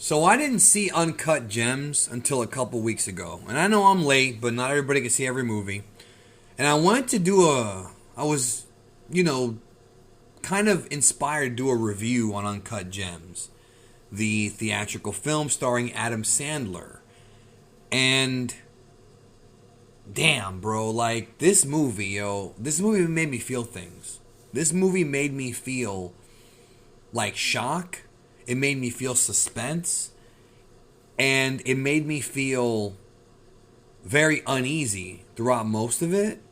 So I didn't see Uncut Gems until a couple weeks ago. And I know I'm late, but not everybody can see every movie. And I wanted to I was, you know, kind of inspired to do a review on Uncut Gems, the theatrical film starring Adam Sandler. And damn, bro, like this movie made me feel things. This movie made me feel like shock. It made me feel suspense. And it made me feel very uneasy throughout most of it.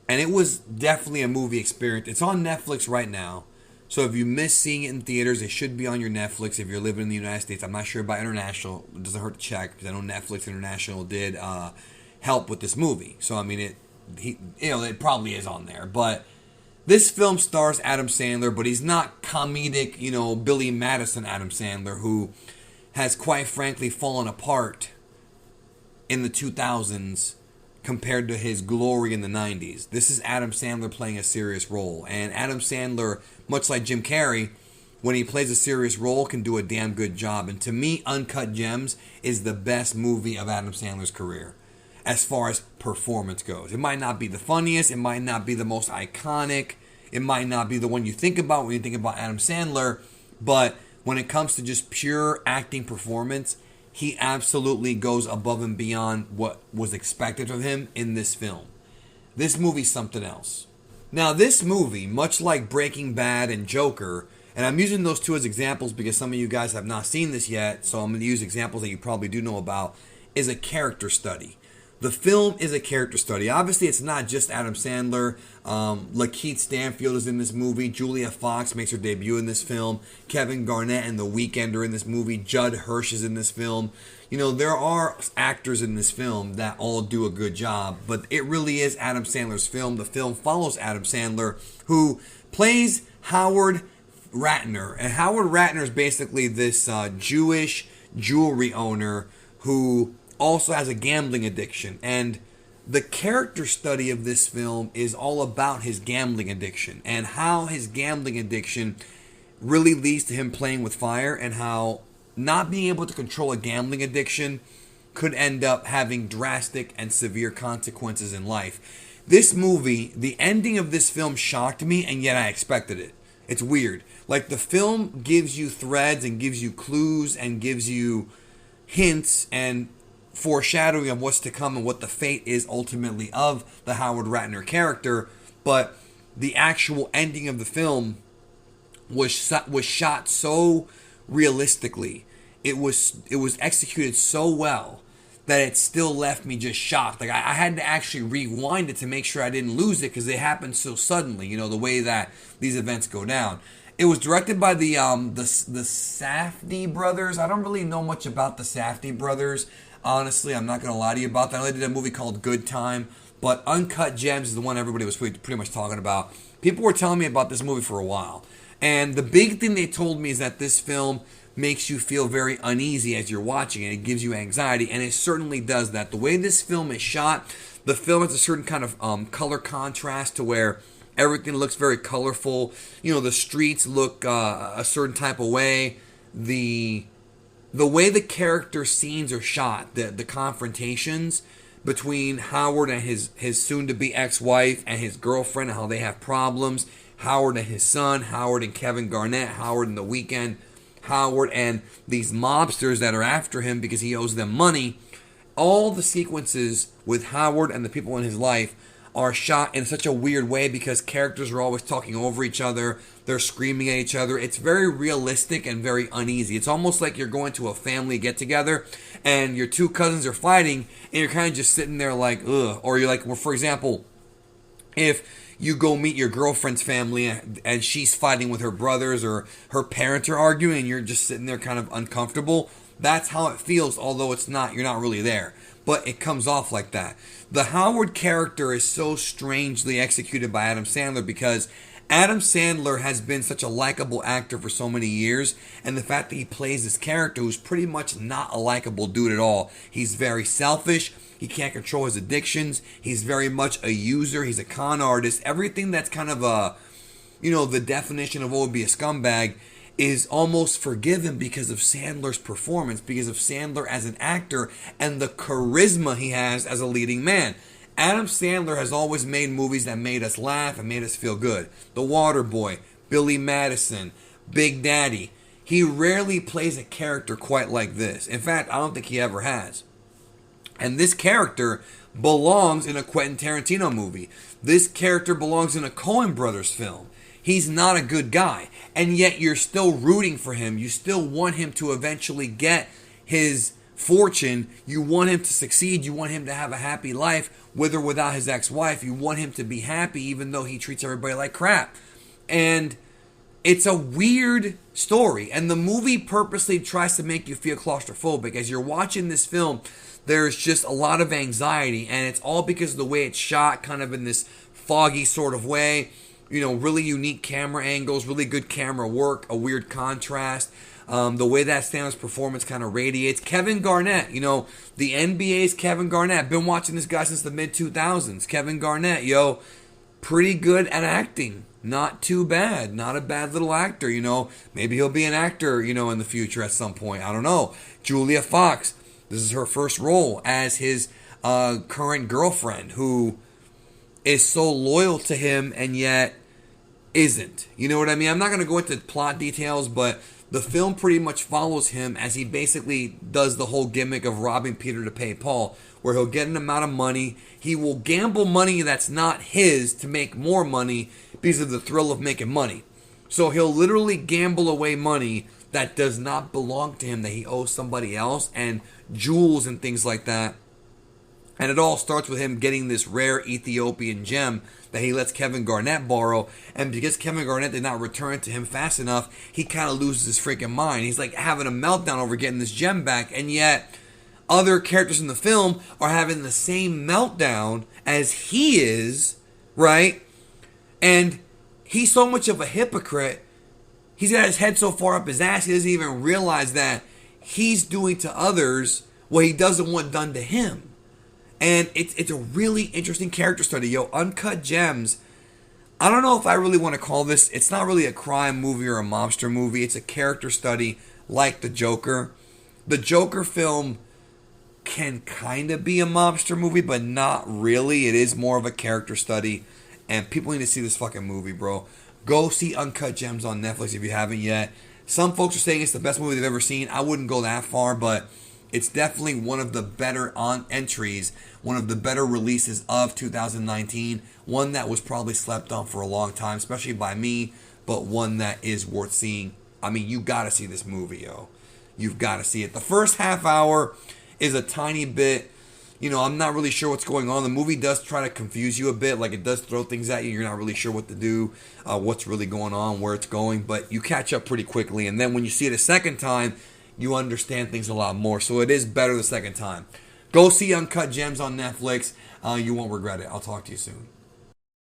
And it was definitely a movie experience. It's on Netflix right now. So if you miss seeing it in theaters, it should be on your Netflix if you're living in the United States. I'm not sure about international. It doesn't hurt to check because I know Netflix International did help with this movie. So I mean, it probably is on there. But this film stars Adam Sandler, but he's not comedic, Billy Madison Adam Sandler, who has quite frankly fallen apart in the 2000s compared to his glory in the 90s. This is Adam Sandler playing a serious role. And Adam Sandler, much like Jim Carrey, when he plays a serious role, can do a damn good job. And to me, Uncut Gems is the best movie of Adam Sandler's career as far as performance goes. It might not be the funniest. It might not be the most iconic. It might not be the one you think about when you think about Adam Sandler. But when it comes to just pure acting performance, he absolutely goes above and beyond what was expected of him in this film. This movie's something else. Now, this movie, much like Breaking Bad and Joker, and I'm using those two as examples because some of you guys have not seen this yet, so I'm going to use examples that you probably do know about, is a character study. The film is a character study. Obviously, it's not just Adam Sandler. Lakeith Stanfield is in this movie. Julia Fox makes her debut in this film. Kevin Garnett and The Weeknd are in this movie. Judd Hirsch is in this film. There are actors in this film that all do a good job, but it really is Adam Sandler's film. The film follows Adam Sandler, who plays Howard Ratner. And Howard Ratner is basically this Jewish jewelry owner who also has a gambling addiction. And the character study of this film is all about his gambling addiction and how his gambling addiction really leads to him playing with fire, and how not being able to control a gambling addiction could end up having drastic and severe consequences in life. This movie, the ending of this film shocked me, and yet I expected it. It's weird. Like, the film gives you threads and gives you clues and gives you hints and foreshadowing of what's to come and what the fate is ultimately of the Howard Ratner character, but the actual ending of the film was shot so realistically. It was executed so well that it still left me just shocked. Like, I had to actually rewind it to make sure I didn't lose it because it happened so suddenly. The way that these events go down. It was directed by the Safdie brothers. I don't really know much about the Safdie brothers. Honestly, I'm not going to lie to you about that. I know they did a movie called Good Time, but Uncut Gems is the one everybody was pretty much talking about. People were telling me about this movie for a while. And the big thing they told me is that this film makes you feel very uneasy as you're watching it. It gives you anxiety, and it certainly does that. The way this film is shot, the film has a certain kind of color contrast to where everything looks very colorful. The streets look a certain type of way. The way the character scenes are shot, the confrontations between Howard and his soon-to-be ex-wife and his girlfriend and how they have problems, Howard and his son, Howard and Kevin Garnett, Howard and The Weeknd, Howard and these mobsters that are after him because he owes them money. All the sequences with Howard and the people in his life are shot in such a weird way because characters are always talking over each other. They're screaming at each other. It's very realistic and very uneasy. It's almost like you're going to a family get-together and your two cousins are fighting and you're kind of just sitting there like, ugh. Or you're like, well, for example, if you go meet your girlfriend's family and she's fighting with her brothers or her parents are arguing and you're just sitting there kind of uncomfortable, that's how it feels, although you're not really there. But it comes off like that. The Howard character is so strangely executed by Adam Sandler because Adam Sandler has been such a likable actor for so many years, and the fact that he plays this character who's pretty much not a likable dude at all. He's very selfish. He can't control his addictions. He's very much a user. He's a con artist. Everything that's kind of the definition of what would be a scumbag is almost forgiven because of Sandler's performance, because of Sandler as an actor and the charisma he has as a leading man. Adam Sandler has always made movies that made us laugh and made us feel good. The Waterboy, Billy Madison, Big Daddy. He rarely plays a character quite like this. In fact, I don't think he ever has. And this character belongs in a Quentin Tarantino movie. This character belongs in a Coen Brothers film. He's not a good guy, and yet you're still rooting for him. You still want him to eventually get his fortune. You want him to succeed. You want him to have a happy life with or without his ex-wife. You want him to be happy even though he treats everybody like crap. And it's a weird story, and the movie purposely tries to make you feel claustrophobic. As you're watching this film, there's just a lot of anxiety, and it's all because of the way it's shot, kind of in this foggy sort of way. You know, really unique camera angles, really good camera work, a weird contrast. The way that Stanley's performance kind of radiates. Kevin Garnett, you know, the NBA's Kevin Garnett. Been watching this guy since the mid-2000s. Kevin Garnett, pretty good at acting. Not too bad. Not a bad little actor, you know. Maybe he'll be an actor, you know, in the future at some point. I don't know. Julia Fox, this is her first role as his current girlfriend, who is so loyal to him and yet isn't. You know what I mean? I'm not going to go into plot details, but the film pretty much follows him as he basically does the whole gimmick of robbing Peter to pay Paul, where he'll get an amount of money. He will gamble money that's not his to make more money because of the thrill of making money. So he'll literally gamble away money that does not belong to him, that he owes somebody else, and jewels and things like that. And it all starts with him getting this rare Ethiopian gem that he lets Kevin Garnett borrow. And because Kevin Garnett did not return it to him fast enough, he kind of loses his freaking mind. He's like having a meltdown over getting this gem back. And yet, other characters in the film are having the same meltdown as he is, right? And he's so much of a hypocrite. He's got his head so far up his ass, he doesn't even realize that he's doing to others what he doesn't want done to him. And it's a really interesting character study, Uncut Gems. I don't know if I really want to call this, it's not really a crime movie or a mobster movie. It's a character study like The Joker. The Joker film can kind of be a mobster movie, but not really. It is more of a character study. And people need to see this fucking movie, bro. Go see Uncut Gems on Netflix if you haven't yet. Some folks are saying it's the best movie they've ever seen. I wouldn't go that far, but it's definitely one of the better entries, one of the better releases of 2019. One that was probably slept on for a long time, especially by me, but one that is worth seeing. I mean, you gotta see this movie, yo. You've gotta see it. The first half hour is a tiny bit, I'm not really sure what's going on. The movie does try to confuse you a bit. Like, it does throw things at you. You're not really sure what to do, what's really going on, where it's going. But you catch up pretty quickly. And then when you see it a second time, you understand things a lot more. So it is better the second time. Go see Uncut Gems on Netflix. You won't regret it. I'll talk to you soon.